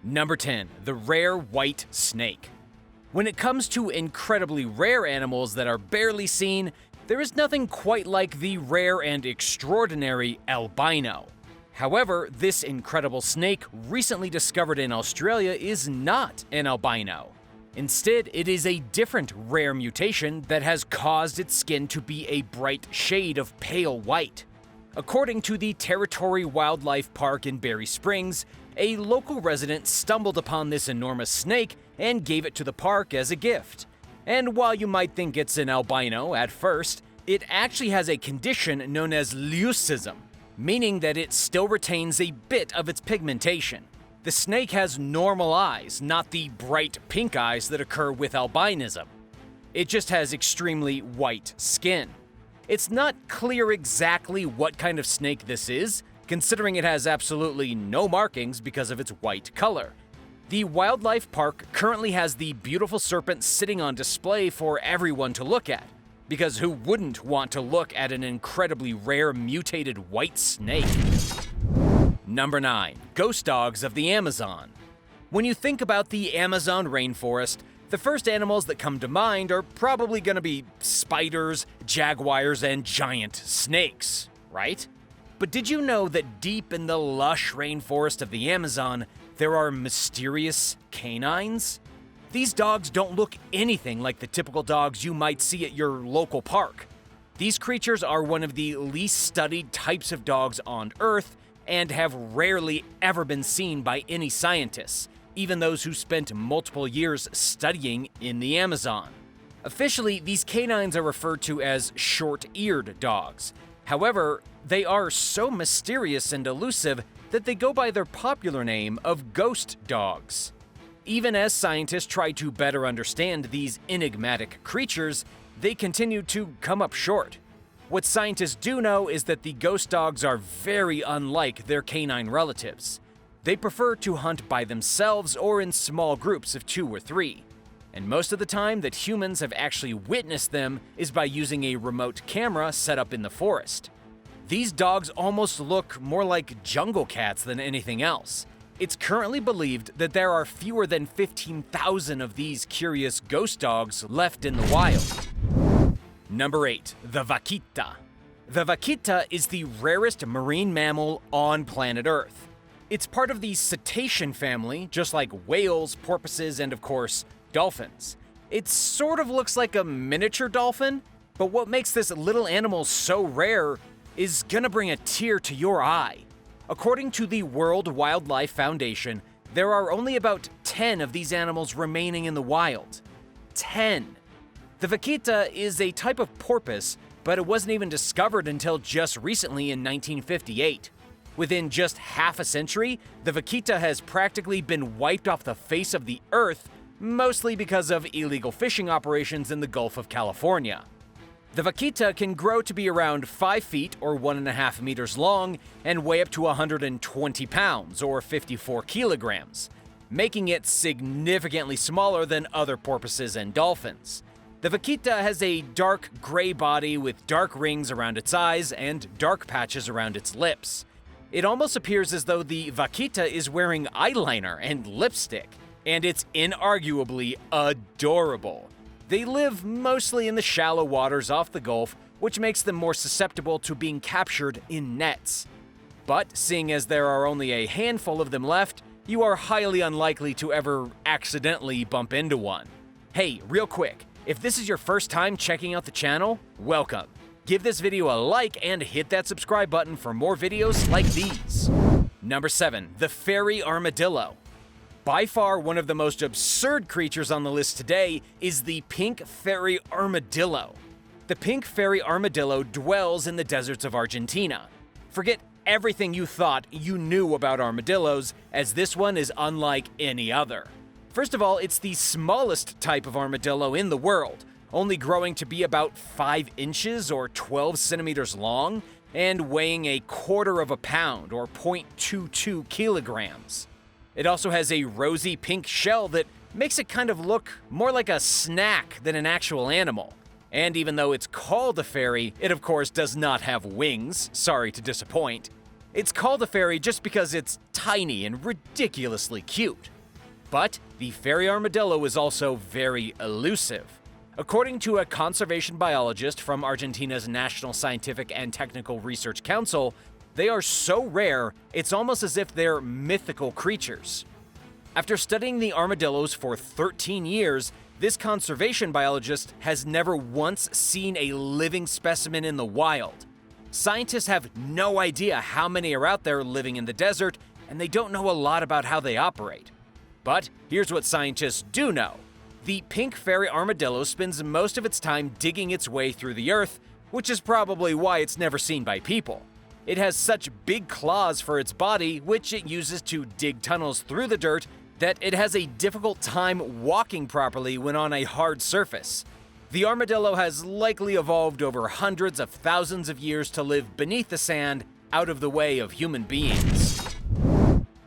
Number 10. The rare white snake. When it comes to incredibly rare animals that are barely seen, there is nothing quite like the rare and extraordinary albino. However, this incredible snake recently discovered in Australia is not an albino. Instead, it is a different rare mutation that has caused its skin to be a bright shade of pale white. According to the Territory Wildlife Park in Berry Springs, a local resident stumbled upon this enormous snake and gave it to the park as a gift. And while you might think it's an albino at first, it actually has a condition known as leucism, meaning that it still retains a bit of its pigmentation. The snake has normal eyes, not the bright pink eyes that occur with albinism. It just has extremely white skin. It's not clear exactly what kind of snake this is, considering it has absolutely no markings because of its white color. The wildlife park currently has the beautiful serpent sitting on display for everyone to look at, because who wouldn't want to look at an incredibly rare mutated white snake? Number 9. Ghost dogs of the Amazon. When you think about the Amazon rainforest, the first animals that come to mind are probably going to be spiders, jaguars, and giant snakes, right? But did you know that deep in the lush rainforest of the Amazon, there are mysterious canines? These dogs don't look anything like the typical dogs you might see at your local park. These creatures are one of the least studied types of dogs on Earth and have rarely ever been seen by any scientists, even those who spent multiple years studying in the Amazon. Officially, these canines are referred to as short-eared dogs. However, they are so mysterious and elusive that they go by their popular name of ghost dogs. Even as scientists try to better understand these enigmatic creatures, they continue to come up short. What scientists do know is that the ghost dogs are very unlike their canine relatives. They prefer to hunt by themselves or in small groups of 2 or 3. And most of the time that humans have actually witnessed them is by using a remote camera set up in the forest. These dogs almost look more like jungle cats than anything else. It's currently believed that there are fewer than 15,000 of these curious ghost dogs left in the wild. Number 8. The Vaquita. The Vaquita is the rarest marine mammal on planet Earth. It's part of the cetacean family, just like whales, porpoises, and of course, dolphins. It sort of looks like a miniature dolphin, but what makes this little animal so rare is gonna bring a tear to your eye. According to the World Wildlife Foundation, there are only about 10 of these animals remaining in the wild. 10. The Vaquita is a type of porpoise, but it wasn't even discovered until just recently in 1958. Within just half a century, the Vaquita has practically been wiped off the face of the earth, mostly because of illegal fishing operations in the Gulf of California. The Vaquita can grow to be around 5 feet or 1.5 meters long and weigh up to 120 pounds or 54 kilograms, making it significantly smaller than other porpoises and dolphins. The Vaquita has a dark gray body with dark rings around its eyes and dark patches around its lips. It almost appears as though the Vaquita is wearing eyeliner and lipstick, and it's inarguably adorable. They live mostly in the shallow waters off the Gulf, which makes them more susceptible to being captured in nets. But seeing as there are only a handful of them left, you are highly unlikely to ever accidentally bump into one. Hey, real quick, if this is your first time checking out the channel, welcome. Give this video a like and hit that subscribe button for more videos like these. Number 7. The Fairy Armadillo. By far one of the most absurd creatures on the list today is the pink fairy armadillo. The pink fairy armadillo dwells in the deserts of Argentina. Forget everything you thought you knew about armadillos, as this one is unlike any other. First of all, it's the smallest type of armadillo in the world, only growing to be about 5 inches or 12 centimeters long and weighing 1/4 pound or 0.22 kilograms. It also has a rosy pink shell that makes it kind of look more like a snack than an actual animal. And even though it's called a fairy, it of course does not have wings, sorry to disappoint. It's called a fairy just because it's tiny and ridiculously cute. But the fairy armadillo is also very elusive. According to a conservation biologist from Argentina's National Scientific and Technical Research Council, they are so rare, it's almost as if they're mythical creatures. After studying the armadillos for 13 years, this conservation biologist has never once seen a living specimen in the wild. Scientists have no idea how many are out there living in the desert, and they don't know a lot about how they operate. But here's what scientists do know. The pink fairy armadillo spends most of its time digging its way through the earth, which is probably why it's never seen by people. It has such big claws for its body, which it uses to dig tunnels through the dirt, that it has a difficult time walking properly when on a hard surface. The armadillo has likely evolved over hundreds of thousands of years to live beneath the sand, out of the way of human beings.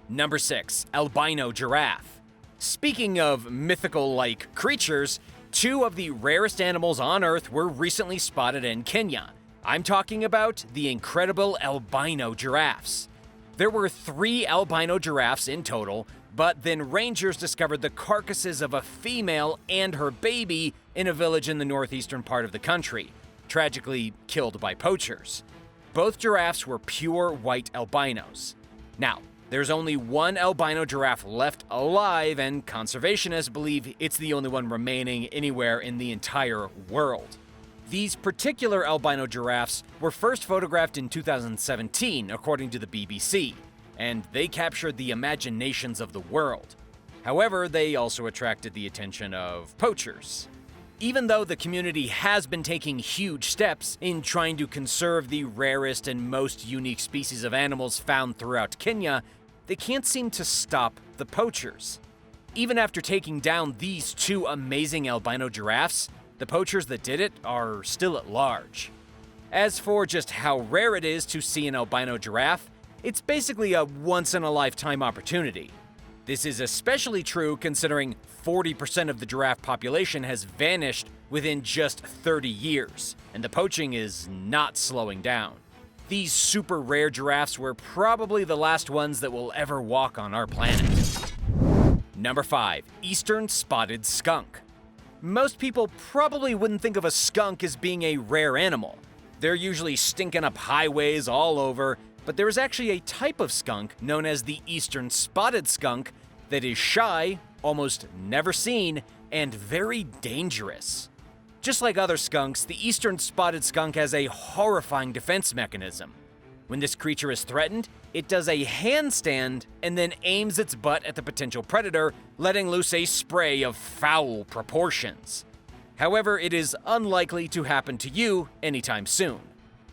Number 6. Albino Giraffe. Speaking of mythical-like creatures, 2 of the rarest animals on Earth were recently spotted in Kenya. I'm talking about the incredible albino giraffes. There were 3 albino giraffes in total, but then rangers discovered the carcasses of a female and her baby in a village in the northeastern part of the country, tragically killed by poachers. Both giraffes were pure white albinos. Now, there's only 1 albino giraffe left alive, and conservationists believe it's the only one remaining anywhere in the entire world. These particular albino giraffes were first photographed in 2017, according to the BBC, and they captured the imaginations of the world. However, they also attracted the attention of poachers. Even though the community has been taking huge steps in trying to conserve the rarest and most unique species of animals found throughout Kenya, they can't seem to stop the poachers. Even after taking down these 2 amazing albino giraffes, the poachers that did it are still at large. As for just how rare it is to see an albino giraffe, it's basically a once-in-a-lifetime opportunity. This is especially true considering 40% of the giraffe population has vanished within just 30 years, and the poaching is not slowing down. These super rare giraffes were probably the last ones that will ever walk on our planet. Number 5. Eastern Spotted Skunk. Most people probably wouldn't think of a skunk as being a rare animal. They're usually stinking up highways all over, but there is actually a type of skunk known as the Eastern Spotted Skunk that is shy, almost never seen, and very dangerous. Just like other skunks, the Eastern Spotted Skunk has a horrifying defense mechanism. When this creature is threatened, it does a handstand and then aims its butt at the potential predator, letting loose a spray of foul proportions. However, it is unlikely to happen to you anytime soon.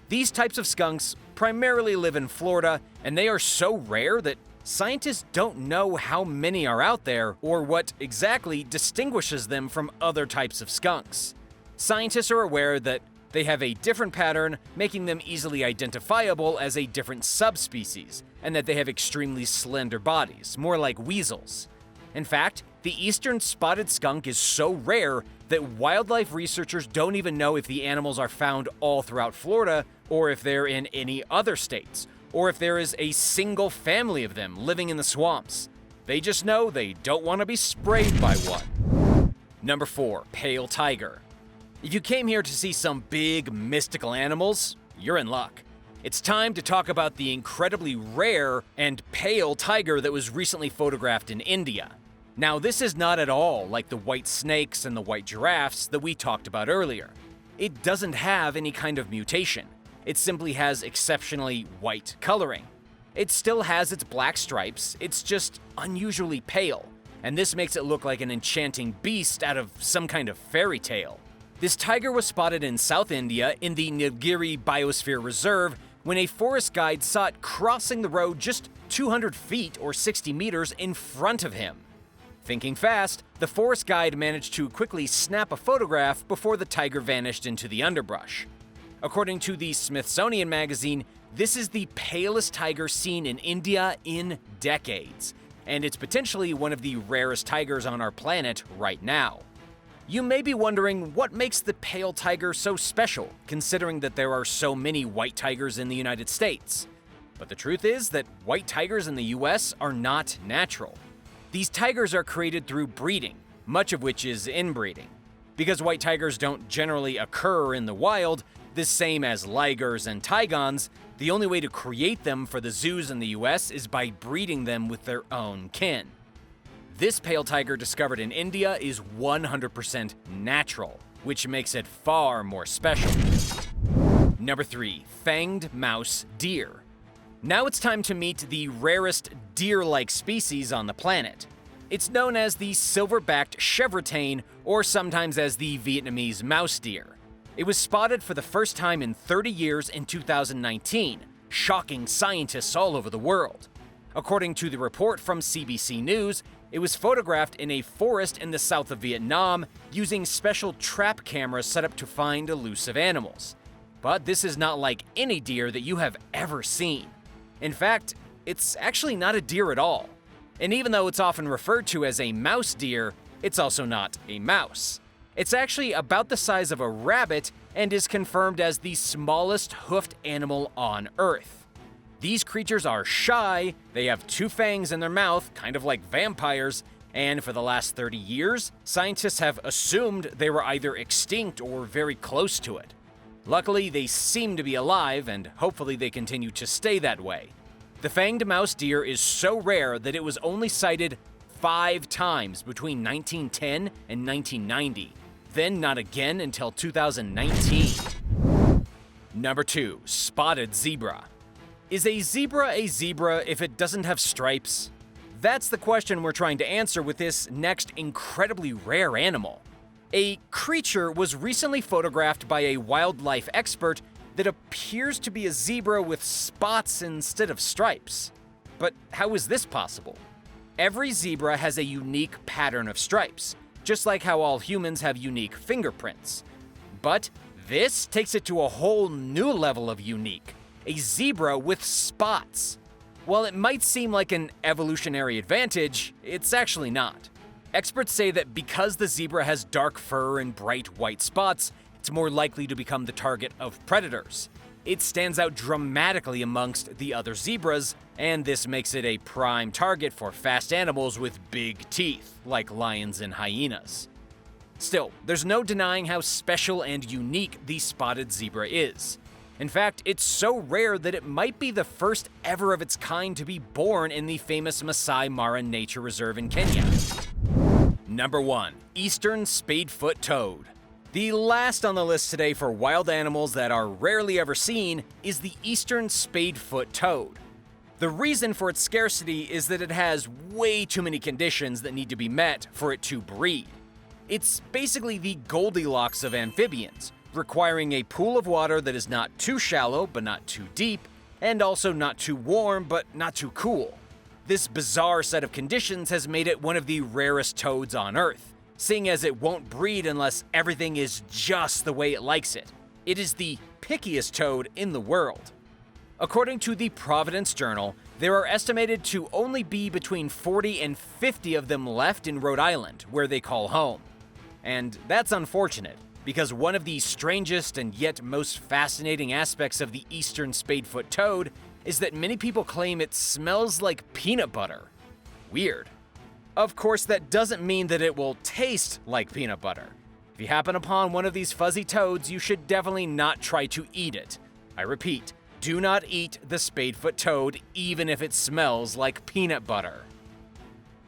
These types of skunks primarily live in Florida, and they are so rare that scientists don't know how many are out there or what exactly distinguishes them from other types of skunks. Scientists are aware that they have a different pattern, making them easily identifiable as a different subspecies, and that they have extremely slender bodies, more like weasels. In fact, the Eastern Spotted Skunk is so rare that wildlife researchers don't even know if the animals are found all throughout Florida or if they're in any other states, or if there is a single family of them living in the swamps. They just know they don't want to be sprayed by one. Number 4. Pale Tiger. If you came here to see some big, mystical animals, you're in luck. It's time to talk about the incredibly rare and pale tiger that was recently photographed in India. Now, this is not at all like the white snakes and the white giraffes that we talked about earlier. It doesn't have any kind of mutation. It simply has exceptionally white coloring. It still has its black stripes, it's just unusually pale, and this makes it look like an enchanting beast out of some kind of fairy tale. This tiger was spotted in South India in the Nilgiri Biosphere Reserve when a forest guide saw it crossing the road just 200 feet or 60 meters in front of him. Thinking fast, the forest guide managed to quickly snap a photograph before the tiger vanished into the underbrush. According to the Smithsonian Magazine, this is the palest tiger seen in India in decades, and it's potentially one of the rarest tigers on our planet right now. You may be wondering what makes the pale tiger so special, considering that there are so many white tigers in the United States. But the truth is that white tigers in the US are not natural. These tigers are created through breeding, much of which is inbreeding. Because white tigers don't generally occur in the wild, the same as ligers and tigons, the only way to create them for the zoos in the US is by breeding them with their own kin. This pale tiger discovered in India is 100% natural, which makes it far more special. Number 3. Fanged mouse deer. Now it's time to meet the rarest deer-like species on the planet. It's known as the silver-backed chevrotain, or sometimes as the Vietnamese mouse deer. It was spotted for the first time in 30 years in 2019, shocking scientists all over the world. According to the report from CBC News, it was photographed in a forest in the south of Vietnam using special trap cameras set up to find elusive animals. But this is not like any deer that you have ever seen. In fact, it's actually not a deer at all. And even though it's often referred to as a mouse deer, it's also not a mouse. It's actually about the size of a rabbit and is confirmed as the smallest hoofed animal on Earth. These creatures are shy, they have 2 fangs in their mouth, kind of like vampires, and for the last 30 years, scientists have assumed they were either extinct or very close to it. Luckily, they seem to be alive, and hopefully they continue to stay that way. The fanged mouse deer is so rare that it was only sighted 5 times between 1910 and 1990, then not again until 2019. Number 2. Spotted zebra. Is a zebra if it doesn't have stripes? That's the question we're trying to answer with this next incredibly rare animal. A creature was recently photographed by a wildlife expert that appears to be a zebra with spots instead of stripes. But how is this possible? Every zebra has a unique pattern of stripes, just like how all humans have unique fingerprints. But this takes it to a whole new level of unique. A zebra with spots. While it might seem like an evolutionary advantage, it's actually not. Experts say that because the zebra has dark fur and bright white spots, it's more likely to become the target of predators. It stands out dramatically amongst the other zebras, and this makes it a prime target for fast animals with big teeth, like lions and hyenas. Still, there's no denying how special and unique the spotted zebra is. In fact, it's so rare that it might be the first ever of its kind to be born in the famous Masai Mara Nature Reserve in Kenya. Number 1. Eastern Spadefoot Toad. The last on the list today for wild animals that are rarely ever seen is the Eastern Spadefoot Toad. The reason for its scarcity is that it has way too many conditions that need to be met for it to breed. It's basically the Goldilocks of amphibians, requiring a pool of water that is not too shallow but not too deep, and also not too warm but not too cool. This bizarre set of conditions has made it one of the rarest toads on Earth, seeing as it won't breed unless everything is just the way it likes it. It is the pickiest toad in the world. According to the Providence Journal, there are estimated to only be between 40 and 50 of them left in Rhode Island, where they call home. And that's unfortunate, because one of the strangest and yet most fascinating aspects of the Eastern Spadefoot toad is that many people claim it smells like peanut butter. Weird. Of course, that doesn't mean that it will taste like peanut butter. If you happen upon one of these fuzzy toads, you should definitely not try to eat it. I repeat, do not eat the Spadefoot toad, even if it smells like peanut butter.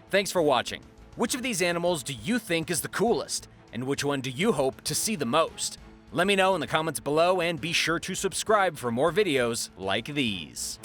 Thanks for watching. Which of these animals do you think is the coolest? And which one do you hope to see the most? Let me know in the comments below, and be sure to subscribe for more videos like these.